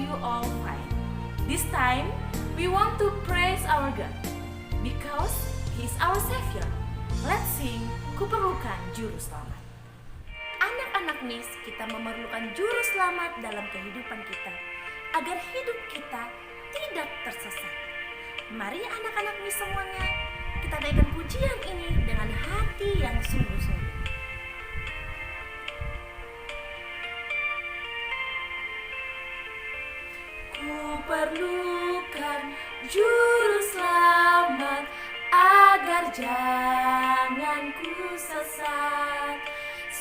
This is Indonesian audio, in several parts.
you all fine. This time, we want to praise our God because He is our Savior. Let's sing Kuperlukan Juru Selamat. Anak-anak Miss, kita memerlukan juru selamat dalam kehidupan kita agar hidup kita tidak tersesat. Mari anak-anak Miss semuanya, kita naikkan pujian ini dengan hati yang sungguh-sungguh. Kuperlukan juru selamat agar jangan ku sesat.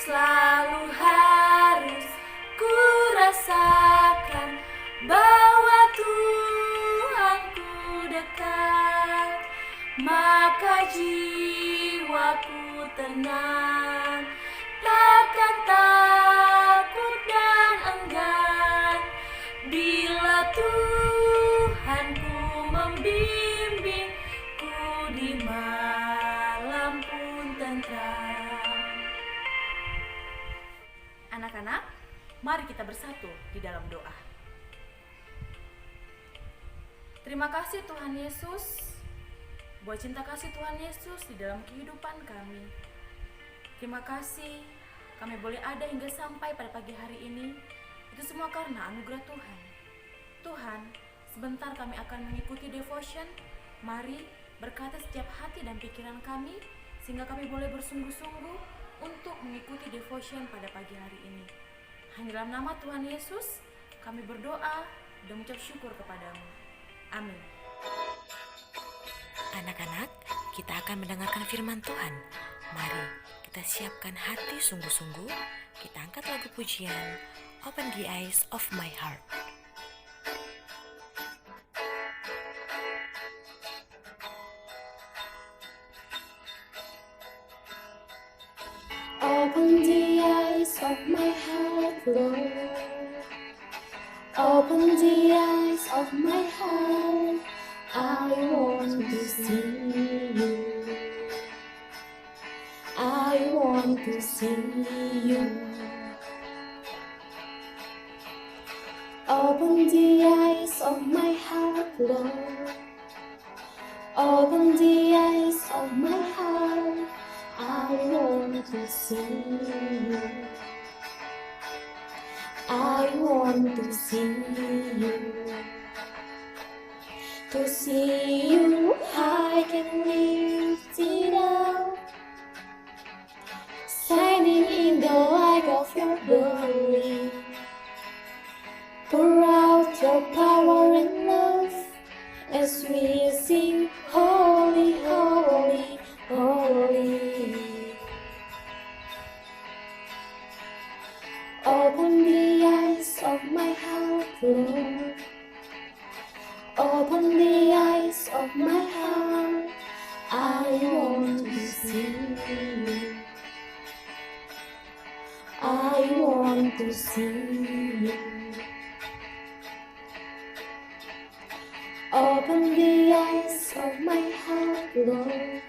Selalu harus ku rasakan bahwa Tuhanku dekat, maka jiwaku tenang, takkan takut dan enggan bila Tuhanku membimbingku di malam pun tentram. Anak-anak, mari kita bersatu di dalam doa. Terima kasih Tuhan Yesus buat cinta kasih Tuhan Yesus di dalam kehidupan kami. Terima kasih kami boleh ada hingga sampai pada pagi hari ini. Itu semua karena anugerah Tuhan. Tuhan, sebentar kami akan mengikuti devotion. Mari berkati setiap hati dan pikiran kami sehingga kami boleh bersungguh-sungguh untuk mengikuti devotion pada pagi hari ini. Hanya dalam nama Tuhan Yesus kami berdoa dan mengucap syukur kepadamu. Amin. Anak-anak, kita akan mendengarkan firman Tuhan. Mari kita siapkan hati sungguh-sungguh. Kita angkat lagu pujian Open the Eyes of My Heart. Open the eyes of my heart, Lord. Open the eyes of my heart. I want to see you. I want to see you. Open the eyes of my heart, Lord. Open the eyes of my heart. I want to see you. I want to see you. To see you, I can lift it up, shining in the light of your glory. Pour out your power and love as we sing, holy, holy, holy. Open the eyes of my heart, Lord. Open the eyes of my heart. I want to see you. I want to see you. Open the eyes of my heart, Lord.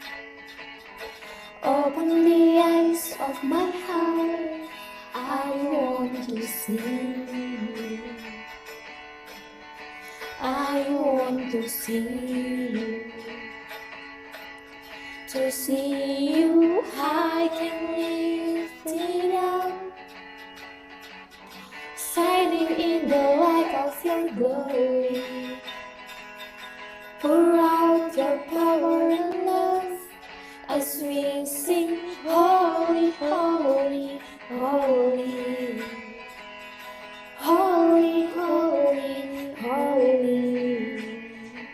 Open the eyes of my heart. I want to see you. I want to see you. To see you, I can lift it up, shining in the light of your glory. Pour out your power and love as we sing, holy, holy, holy. Holy, holy, holy.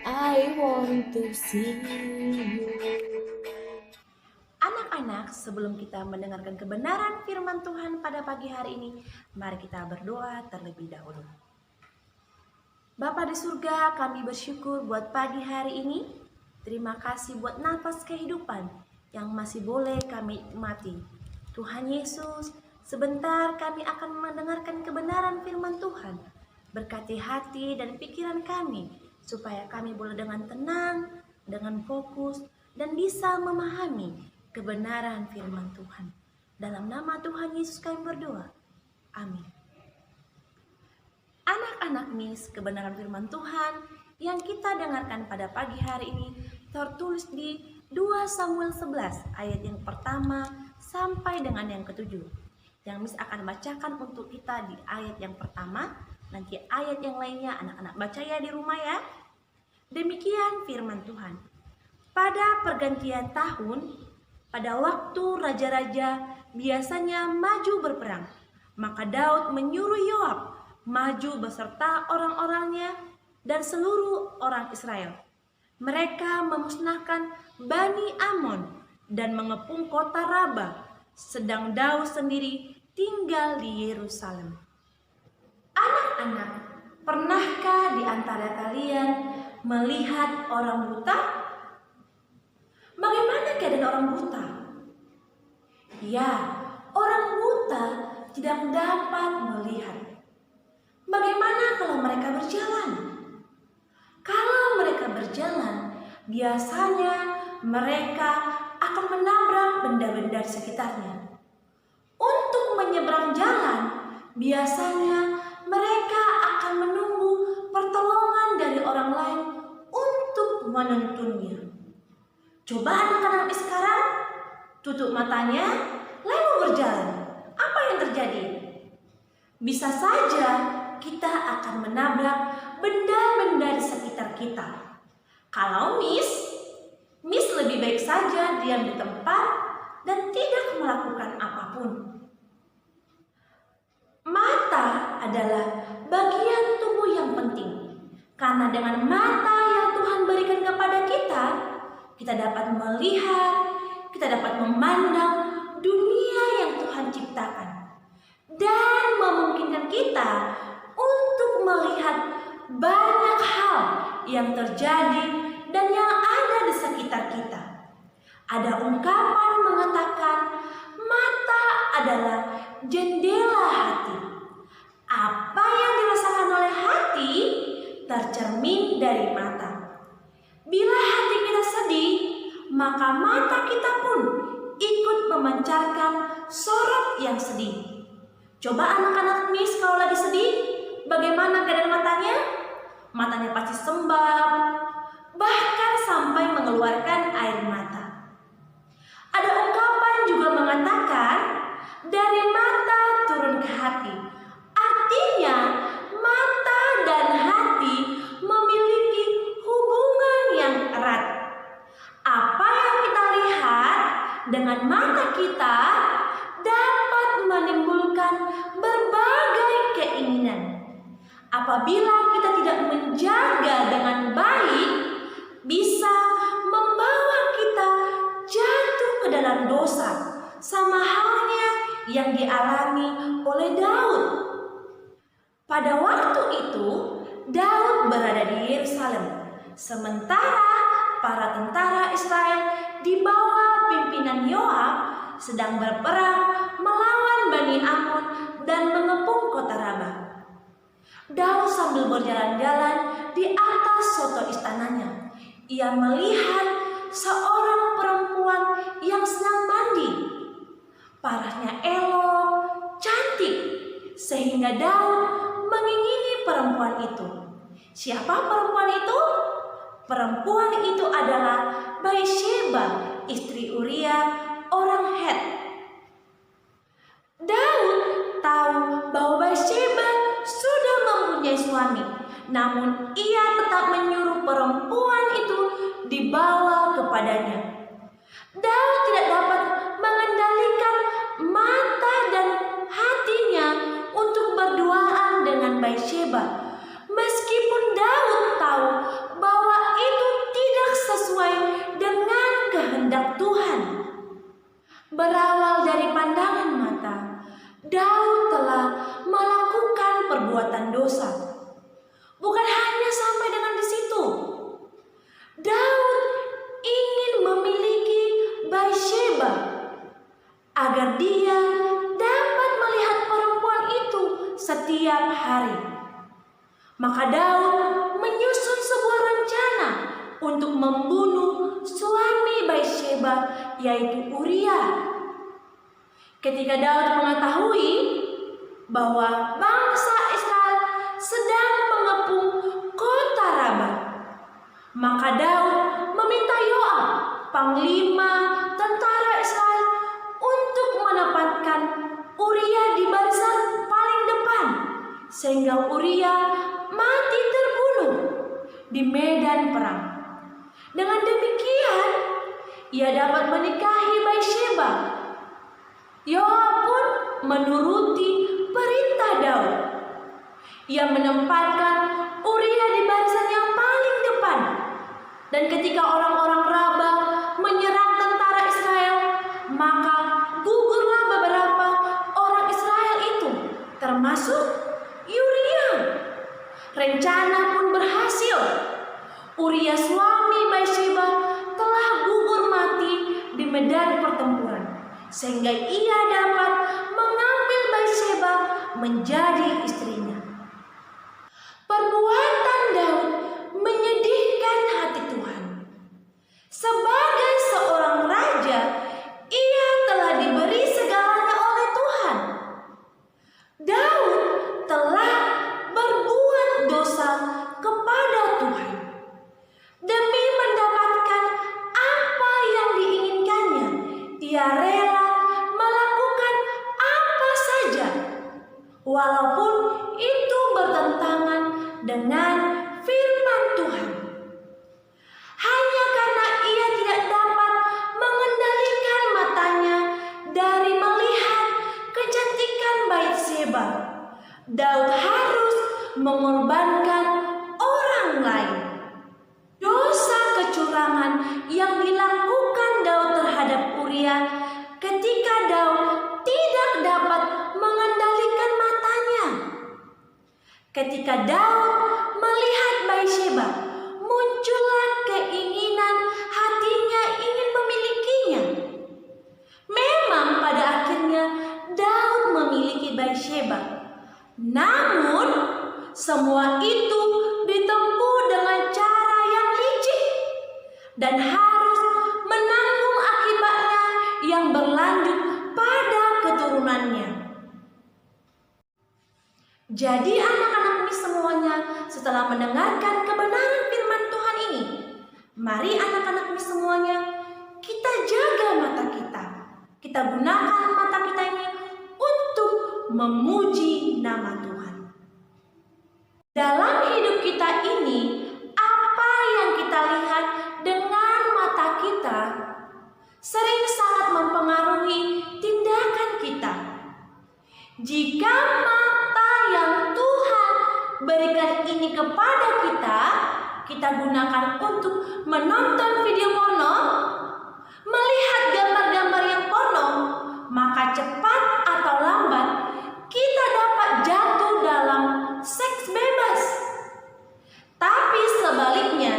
I want to see you. Anak-anak, sebelum kita mendengarkan kebenaran firman Tuhan pada pagi hari ini, mari kita berdoa terlebih dahulu. Bapa di surga, kami bersyukur buat pagi hari ini. Terima kasih buat nafas kehidupan yang masih boleh kami nikmati. Tuhan Yesus, sebentar kami akan mendengarkan kebenaran firman Tuhan. Berkati hati dan pikiran kami, supaya kami boleh dengan tenang, dengan fokus, dan bisa memahami kebenaran firman Tuhan. Dalam nama Tuhan Yesus kami berdoa. Amin. Anak-anak Miss, kebenaran firman Tuhan yang kita dengarkan pada pagi hari ini tertulis di 2 Samuel 11 ayat yang pertama sampai dengan yang ketujuh. Yang Miss akan bacakan untuk kita di ayat yang pertama, nanti ayat yang lainnya anak-anak baca ya di rumah ya. Demikian firman Tuhan. Pada pergantian tahun, pada waktu raja-raja biasanya maju berperang, maka Daud menyuruh Yoab maju beserta orang-orangnya dan seluruh orang Israel. Mereka memusnahkan Bani Amon dan mengepung kota Raba, sedang Daud sendiri tinggal di Yerusalem. Anak-anak, pernahkah di antara kalian melihat orang buta? Bagaimana keadaan orang buta? Ya, orang buta tidak dapat melihat. Bagaimana kalau mereka berjalan? Kalau mereka berjalan, biasanya mereka akan menabrak benda-benda di sekitarnya. Untuk menyeberang jalan, biasanya mereka akan menunggu pertolongan dari orang lain untuk menuntunnya. Coba anak-anak sekarang tutup matanya, lalu berjalan. Apa yang terjadi? Bisa saja kita akan menabrak benda-benda di sekitar kita. Kalau Miss lebih baik saja diam di tempat dan tidak melakukan apapun. Mata adalah bagian tubuh yang penting. Karena dengan mata yang Tuhan berikan kepada kita dapat melihat, kita dapat memandang dunia yang Tuhan ciptakan. Dan memungkinkan kita untuk melihat banyak hal yang terjadi dan yang ada di sekitar kita. Ada ungkapan mengatakan mata adalah jendela hati. Apa yang dirasakan oleh hati tercermin dari mata. Bila hati kita sedih, maka mata kita pun ikut memancarkan sorot yang sedih. Coba anak-anak Miss kalau lagi sedih, bagaimana keadaan matanya? Matanya pasti sembab, bahkan sampai mengeluarkan air mata. Ada ungkapan juga mengatakan, dari mata turun ke hati. Artinya, mata dan hati memiliki hubungan yang erat. Apa yang kita lihat dengan mata kita dapat menimbulkan berbagai keinginan. Apabila kita tidak menjaga dengan baik, bisa membawa kita jatuh ke dalam dosa, sama halnya yang dialami oleh Daud. Pada waktu itu, Daud berada di Yerusalem, sementara para tentara Israel di bawah pimpinan Yoab sedang berperang melawan Bani Amon dan mengepung kota Raba. Daud sambil berjalan-jalan di atas soto istananya. Ia melihat seorang perempuan yang sedang mandi. Parahnya elok, cantik, sehingga Daud mengingini perempuan itu. Siapa perempuan itu? Perempuan itu adalah Batsyeba, istri Uria, orang Het. Daud tahu bahwa Batsyeba sudah mempunyai suami, namun ia tetap menyuruh perempuan itu dibawa kepadanya. Daud tidak dapat mengendalikan mata dan hatinya untuk berduaan dengan Batsyeba, meskipun Daud tahu bahwa itu tidak sesuai dengan kehendak Tuhan. Berawal dari pandangan mata, Daud telah melakukan perbuatan dosa. Bukan hanya sampai dengan di situ. Daud ingin memiliki Batsyeba agar dia dapat melihat perempuan itu setiap hari. Maka Daud menyusun sebuah rencana untuk membunuh suami Batsyeba, yaitu Uria. Ketika Daud mengetahui bahwa bangsa Israel sedang mengepung kota Raba. Maka Daud meminta Yoab, panglima tentara Israel, untuk menempatkan Uria di barisan paling depan, sehingga Uria mati terbunuh di medan perang. Dengan demikian, ia dapat menikahi Batsyeba. Yoab pun menuruti perintah Daud. Ia menempatkan Uria di barisan yang paling depan. Dan ketika orang-orang Raba menyerang tentara Israel, maka gugurlah beberapa orang Israel itu, termasuk Uria. Rencana pun berhasil. Uria suami Batsyeba telah gugur mati di medan pertempuran, sehingga ia dapat mengambil Batsyeba menjadi istrinya. Perbuatan Daud menyedihkan hati Tuhan. Sebagai seorang raja, ia telah diberi segalanya oleh Tuhan. Daud telah berbuat dosa kepada Tuhan. Demi mendapatkan apa yang diinginkannya, ia rela melakukan apa saja, walaupun itu bertentangan dengan firman Tuhan. Hanya karena ia tidak dapat mengendalikan matanya dari melihat kecantikan Batsyeba, Daud harus mengorbankan orang lain. Dosa kecurangan yang dilakukan Daud terhadap Uria ketika Daud tidak dapat mengendalikan matanya. Ketika Daud melihat Batsyeba, muncullah keinginan hatinya ingin memilikinya. Memang pada akhirnya Daud memiliki Batsyeba. Namun semua itu ditempuh dengan cara yang licik dan harus menanggung akibatnya yang berlanjut pada keturunannya. Jadi anak-anak semuanya, setelah mendengarkan kebenaran firman Tuhan ini, mari anak-anak semuanya, kita jaga mata kita. Kita gunakan mata kita ini untuk memuji nama Tuhan. Dalam hidup kita ini, apa yang kita lihat dengan mata kita sering sangat mempengaruhi tindakan kita. Jika mata yang Tuhan berikan ini kepada kita, kita gunakan untuk menonton video porno, melihat gambar-gambar yang porno, maka cepat atau lambat kita dapat jatuh dalam seks bebas. Tapi sebaliknya,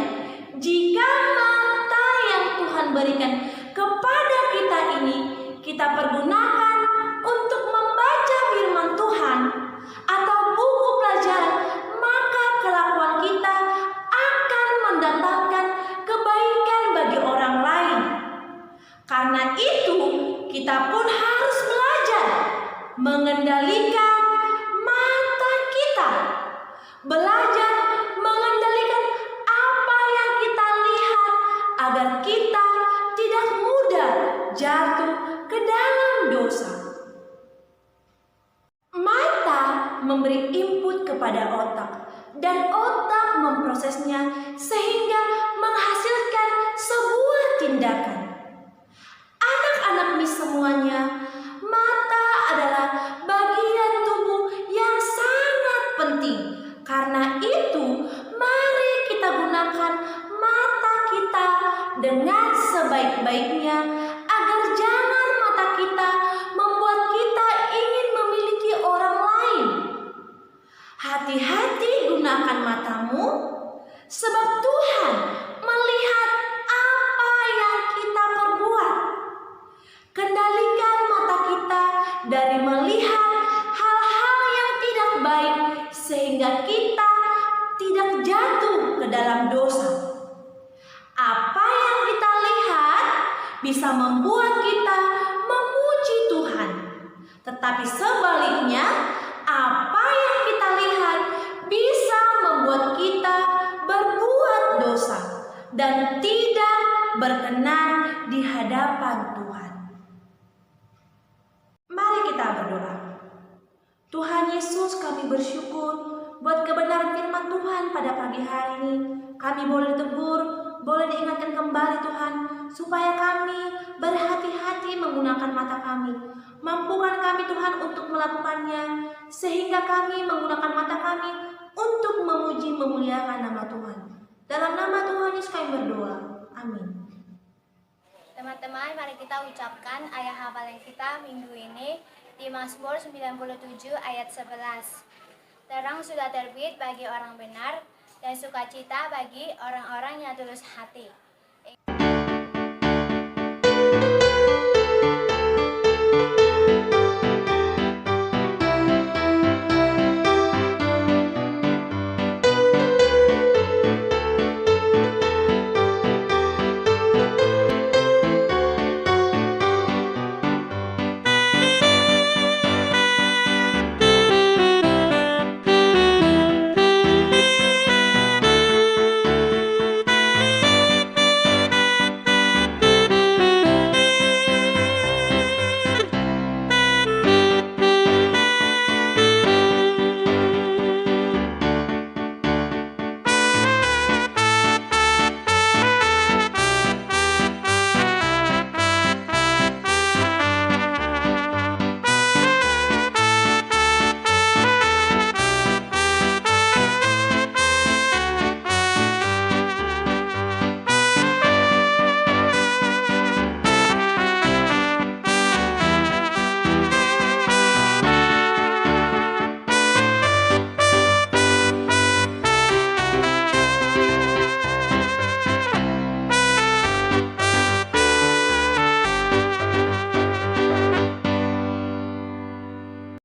jika mata yang Tuhan berikan kepada kita ini kita pergunakan untuk membaca firman Tuhan atau buku pelajaran, maka kelakuan kita akan mendatangkan kebaikan bagi orang lain. Karena itu, kita pun harus belajar mengendalikan mata kita, belajar mengendalikan apa yang kita lihat agar kita tidak mudah jatuh ke dalam dosa. Mata memberi input kepada otak, dan otak memprosesnya sehingga menghasilkan sebuah tindakan. Anak-anak semuanya, mata adalah bagian tubuh yang sangat penting. Karena itu, mari kita gunakan mata kita dengan sebaik-baiknya agar jangan mata kita membuat kita ingin memiliki orang lain. Hati-hati gunakan matamu, sebab Tuhan melihat apa yang kita perbuat. Kendalikan mata kita dari melihat hal-hal yang tidak baik sehingga kita tidak jatuh ke dalam dosa. Apa yang kita lihat bisa membuat kita memuji Tuhan. Tetapi sebaliknya, apa yang kita lihat bisa dan tidak berkenan di hadapan Tuhan. Mari kita berdoa. Tuhan Yesus, kami bersyukur buat kebenaran firman Tuhan pada pagi hari ini. Kami boleh ditegur, boleh diingatkan kembali Tuhan, supaya kami berhati-hati menggunakan mata kami. Mampukan kami Tuhan untuk melakukannya, sehingga kami menggunakan mata kami untuk memuji memuliakan nama Tuhan. Dalam nama Tuhan Yesus kami berdoa. Amin. Teman-teman, mari kita ucapkan ayat hafalan kita minggu ini di Mazmur 97 ayat 11. Terang sudah terbit bagi orang benar dan sukacita bagi orang-orang yang tulus hati.